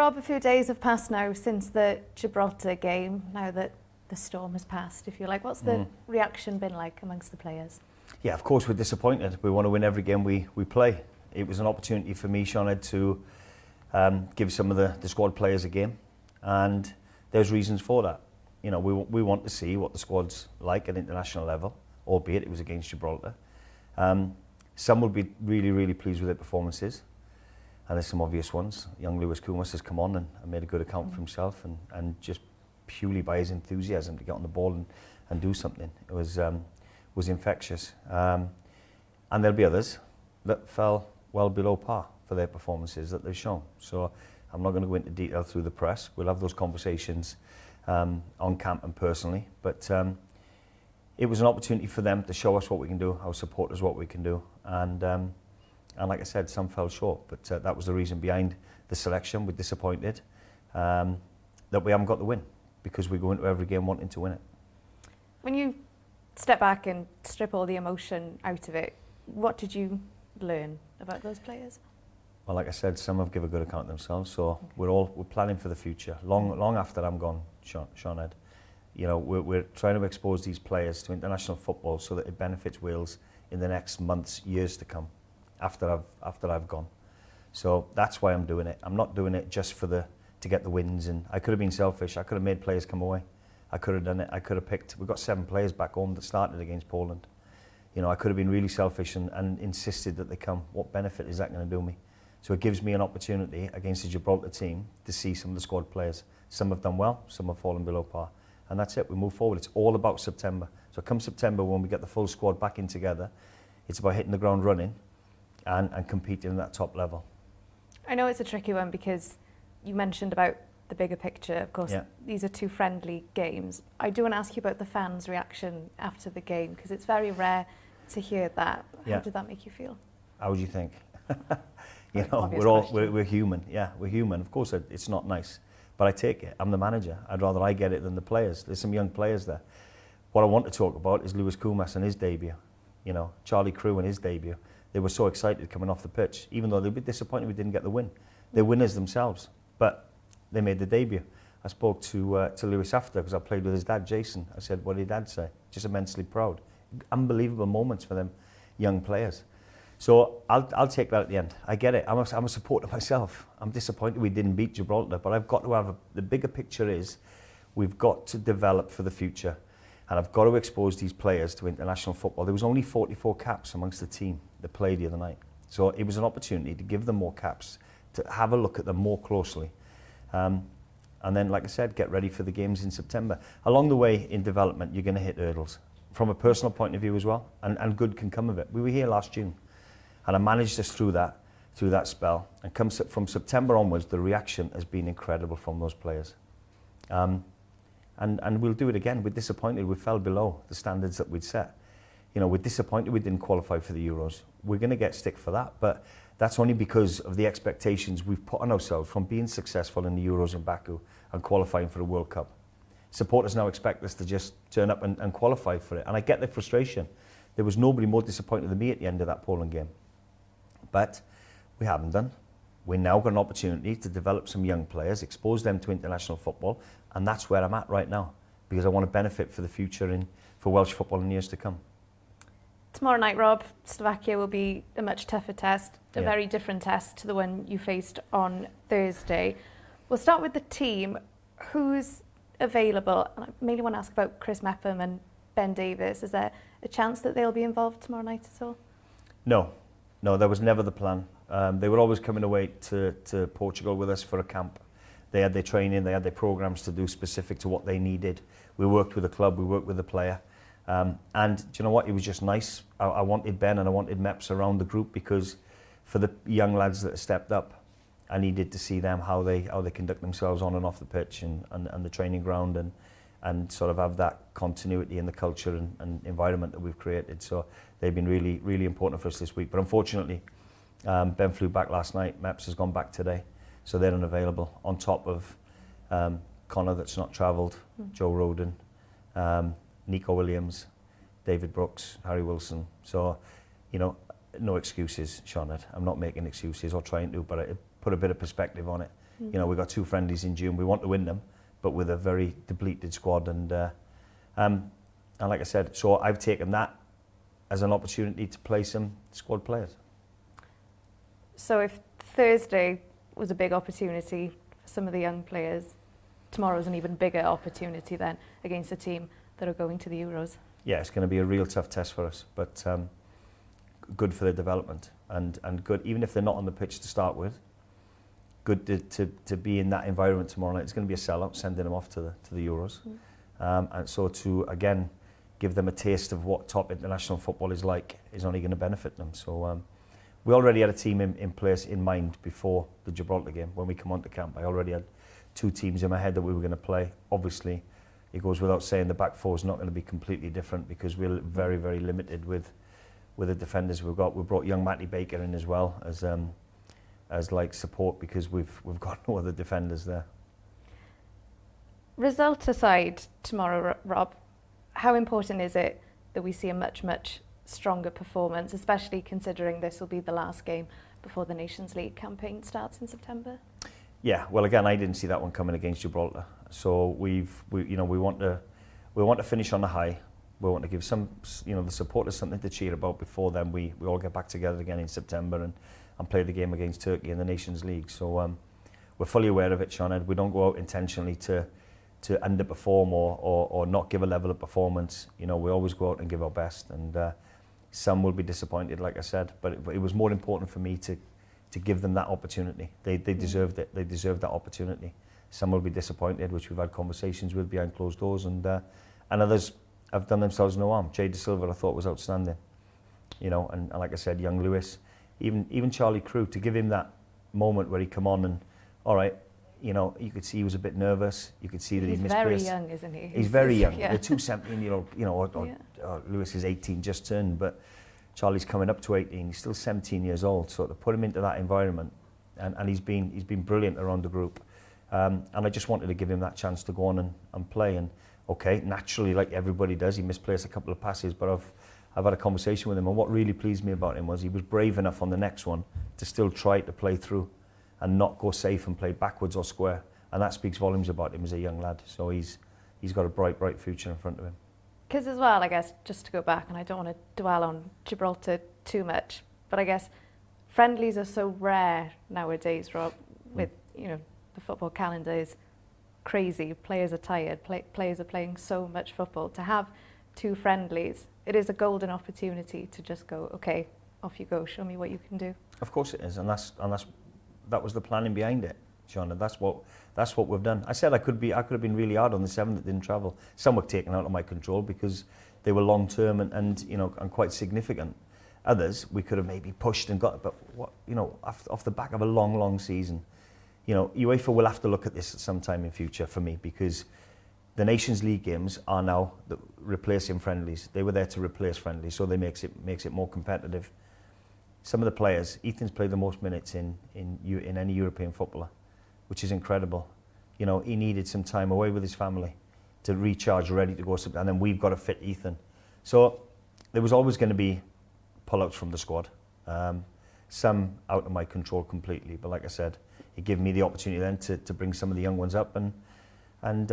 Rob, a few days have passed now since the Gibraltar game, now that the storm has passed, if you like. What's the reaction been like amongst the players? Yeah, of course we're disappointed. We want to win every game we play. It was an opportunity for me, Siomedig, to give some of the squad players a game, and there's reasons for that. You know, we want to see what the squad's like at international level, albeit it was against Gibraltar. Some will be really, really pleased with their performances, and there's some obvious ones. Young Lewis Koumas has come on and made a good account for himself, and just purely by his enthusiasm to get on the ball and do something. It was infectious. And there'll be others that fell well below par for their performances that they've shown. So I'm not going to go into detail through the press. We'll have those conversations on camp and personally. But it was an opportunity for them to show us what we can do, our supporters what we can do. And like I said, some fell short, but that was the reason behind the selection. We're disappointed that we haven't got the win, because we go into every game wanting to win it. When you step back and strip all the emotion out of it, what did you learn about those players? Well, like I said, some have given a good account of themselves, so we're planning for the future. Long after I'm gone, Siomedig. You know, we're trying to expose these players to international football so that it benefits Wales in the next months, years to come, after I've gone. So that's why I'm doing it. I'm not doing it just to get the wins, and I could have been selfish. I could have made players come away. I could have done it. I could have picked. We've got 7 players back home that started against Poland. You know, I could have been really selfish and insisted that they come. What benefit is that going to do me? So it gives me an opportunity against the Gibraltar team to see some of the squad players. Some have done well, some have fallen below par. And that's it, we move forward. It's all about September. So come September, when we get the full squad back in together, it's about hitting the ground running and competing at that top level. I know it's a tricky one because you mentioned about the bigger picture. Of course, these are 2 friendly games. I do want to ask you about the fans' reaction after the game, because it's very rare to hear that. How did that make you feel? How would you think? You know, we're human. Yeah, we're human. Of course, it's not nice, but I take it. I'm the manager. I'd rather I get it than the players. There's some young players there. What I want to talk about is Lewis Koumas and his debut. You know, Charlie Crew and his debut. They were so excited coming off the pitch, even though they'd be disappointed we didn't get the win. They're winners themselves, but they made the debut. I spoke to Lewis after, because I played with his dad, Jason. I said, what did Dad say? Just immensely proud. Unbelievable moments for them young players. So I'll take that at the end. I get it. I'm a supporter myself. I'm disappointed we didn't beat Gibraltar, but I've got to have the bigger picture is we've got to develop for the future, and I've got to expose these players to international football. There was only 44 caps amongst the team that played the other night, so it was an opportunity to give them more caps, to have a look at them more closely, and then, like I said, get ready for the games in September. Along the way in development, you're going to hit hurdles from a personal point of view as well, and good can come of it. We were here last June. And I managed us through that spell. And from September onwards, the reaction has been incredible from those players. And we'll do it again. We're disappointed we fell below the standards that we'd set. You know, we're disappointed we didn't qualify for the Euros. We're going to get stick for that, but that's only because of the expectations we've put on ourselves from being successful in the Euros in Baku and qualifying for the World Cup. Supporters now expect us to just turn up and qualify for it. And I get the frustration. There was nobody more disappointed than me at the end of that Poland game. But we haven't done. We now got an opportunity to develop some young players, expose them to international football, and that's where I'm at right now, because I want to benefit for the future for Welsh football in years to come. Tomorrow night, Rob, Slovakia will be a much tougher test, a very different test to the one you faced on Thursday. We'll start with the team. Who's available? And I mainly want to ask about Chris Mepham and Ben Davies. Is there a chance that they'll be involved tomorrow night at all? No, that was never the plan. They were always coming away to Portugal with us for a camp. They had their training, they had their programs to do specific to what they needed. We worked with the club, we worked with the player. And do you know what? It was just nice. I wanted Ben and I wanted Meps around the group, because for the young lads that stepped up, I needed to see them, how they conduct themselves on and off the pitch and the training ground, and sort of have that continuity in the culture and environment that we've created. So they've been really, really important for us this week. But unfortunately, Ben flew back last night, Meps has gone back today, so they're unavailable. On top of Connor that's not travelled, Joe Roden, Nico Williams, David Brooks, Harry Wilson. So, you know, no excuses, Siomedig. I'm not making excuses or trying to, but put a bit of perspective on it. You know, we've got 2 friendlies in June. We want to win them, but with a very depleted squad. And like I said, so I've taken that as an opportunity to play some squad players. So if Thursday was a big opportunity for some of the young players, tomorrow's an even bigger opportunity then against a team that are going to the Euros. Yeah, it's going to be a real tough test for us, but good for their development and good, even if they're not on the pitch to start with, good to be in that environment tomorrow night. It's going to be a sellout, sending them off to the Euros. And so to, again, give them a taste of what top international football is like is only going to benefit them. So we already had a team in place in mind before the Gibraltar game. When we come onto camp, I already had 2 teams in my head that we were going to play. Obviously, it goes without saying the back four is not going to be completely different because we're very, very limited with the defenders we've got. We brought young Matty Baker in as well as like support because we've got no other defenders there. Result aside tomorrow, Rob, how important is it that we see a much, much stronger performance, especially considering this will be the last game before the Nations League campaign starts in September? Yeah, well, again, I didn't see that one coming against Gibraltar. So we want to finish on a high. We want to give some, the supporters something to cheer about before then we all get back together again in September and play the game against Turkey in the Nations League. So we're fully aware of it, Sean. We don't go out intentionally to underperform or not give a level of performance. We always go out and give our best, and some will be disappointed, like I said. But it was more important for me to give them that opportunity. They deserved it. They deserved that opportunity. Some will be disappointed, which we've had conversations with behind closed doors, and others have done themselves no harm. Jay De Silva, I thought, was outstanding. And like I said, young Lewis, even Charlie Crew, to give him that moment where he come on and, all right, you could see he was a bit nervous. You could see that he's misplaced. He's very young, isn't he? He's very young. Yeah. They're 2 17-year-old, Lewis is 18 just turned, but Charlie's coming up to 18. He's still 17 years old. So to put him into that environment, and he's been brilliant around the group. And I just wanted to give him that chance to go on and play. And okay, naturally, like everybody does, he misplaced a couple of passes, but I've had a conversation with him, and what really pleased me about him was he was brave enough on the next one to still try to play through and not go safe and play backwards or square. And that speaks volumes about him as a young lad. So he's got a bright future in front of him. Because as well, I guess, just to go back, and I don't want to dwell on Gibraltar too much, but I guess friendlies are so rare nowadays, Rob, with, the football calendar is crazy. Players are tired. Players are playing so much football. To have 2 friendlies, it is a golden opportunity to just go, okay, off you go. Show me what you can do. Of course it is, and that was the planning behind it, Sean. And that's what we've done. I said I could have been really hard on the 7 that didn't travel. Some were taken out of my control because they were long term and quite significant. Others we could have maybe pushed and got, but off the back of a long season, UEFA will have to look at this at some time in future for me, because the Nations League games are now replacing friendlies. They were there to replace friendlies, so they makes it more competitive. Some of the players, Ethan's played the most minutes in any European footballer, which is incredible. He needed some time away with his family to recharge, ready to go, and then we've got to fit Ethan. So there was always going to be pullouts from the squad. Some out of my control completely, but like I said, it gave me the opportunity then to bring some of the young ones up and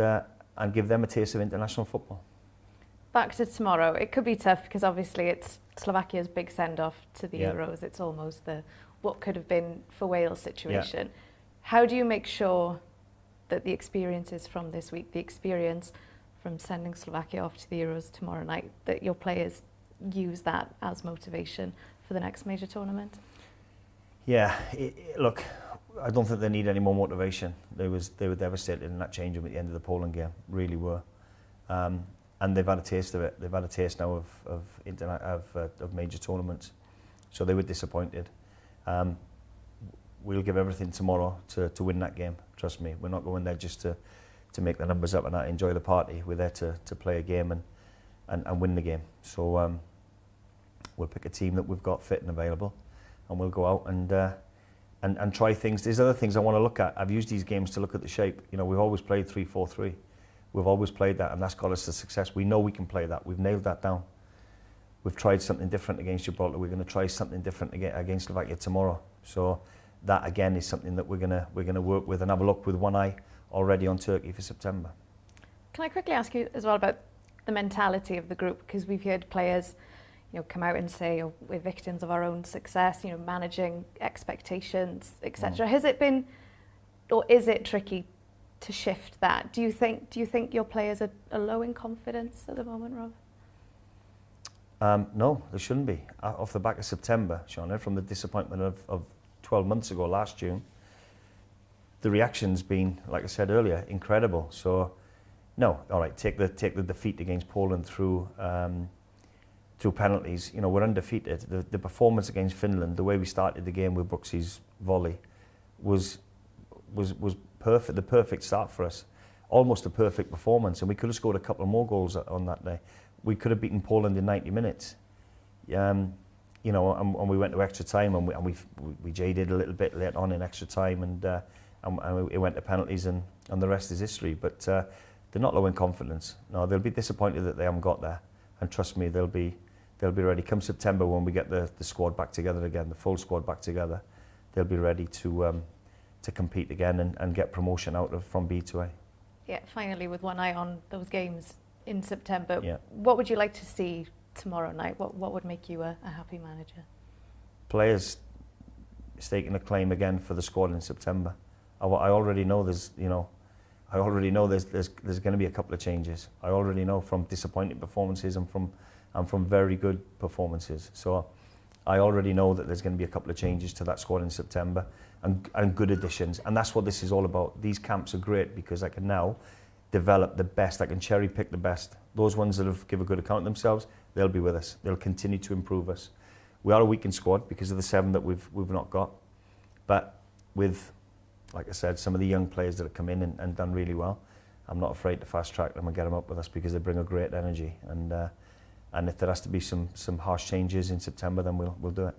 give them a taste of international football. Back to tomorrow, it could be tough because obviously it's Slovakia's big send-off to the Euros. It's almost what could have been for Wales situation. Yeah. How do you make sure that the experiences from this week, the experience from sending Slovakia off to the Euros tomorrow night, that your players use that as motivation for the next major tournament? Yeah, look, I don't think they need any more motivation. They were devastated in that change room at the end of the Poland game, really were. And they've had a taste of it. They've had a taste now of major tournaments. So they were disappointed. We'll give everything tomorrow to win that game. Trust me, we're not going there just to make the numbers up and enjoy the party. We're there to play a game and win the game. So we'll pick a team that we've got fit and available, and we'll go out and try things. There's other things I want to look at. I've used these games to look at the shape. We've always played 3-4-3. We've always played that, and that's got us to success. We know we can play that. We've nailed that down. We've tried something different against Gibraltar. We're going to try something different against Slovakia tomorrow. So that again is something that we're gonna work with and have a look with one eye already on Turkey for September. Can I quickly ask you as well about the mentality of the group? Because we've heard players, come out and say, oh, we're victims of our own success, managing expectations, etc. Has it been, or is it tricky to shift that? Do you think your players are low in confidence at the moment, Rob? No, there shouldn't be. Off the back of September, Shauna, from the disappointment of 12 months ago, last June, the reaction's been, like I said earlier, incredible. So, no, all right, take the defeat against Poland through penalties. We're undefeated. The performance against Finland, the way we started the game with Brooksy's volley, was perfect. The perfect start for us, almost a perfect performance, and we could have scored a couple more goals on that day. We could have beaten Poland in 90 minutes. And we went to extra time, and we jaded a little bit late on in extra time, and it went to penalties, and the rest is history. But they're not low in confidence. No, they'll be disappointed that they haven't got there, and trust me, they'll be ready. Come September, when we get the squad back together again, the full squad back together, they'll be ready to compete again and get promotion from B to A. Yeah, finally, with one eye on those games in September, yeah. What would you like to see tomorrow night? What would make you a happy manager? Players staking a claim again for the squad in September. I already know there's going to be a couple of changes. I already know from disappointing performances and from very good performances. So I already know that there's going to be a couple of changes to that squad in September and good additions. And that's what this is all about. These camps are great because I can now develop the best. I can cherry pick the best. Those ones that give a good account of themselves, they'll be with us. They'll continue to improve us. We are a weakened squad because of the 7 that we've not got. But with, like I said, some of the young players that have come in and done really well, I'm not afraid to fast track them and get them up with us because they bring a great energy. And if there has to be some harsh changes in September, then we'll do it.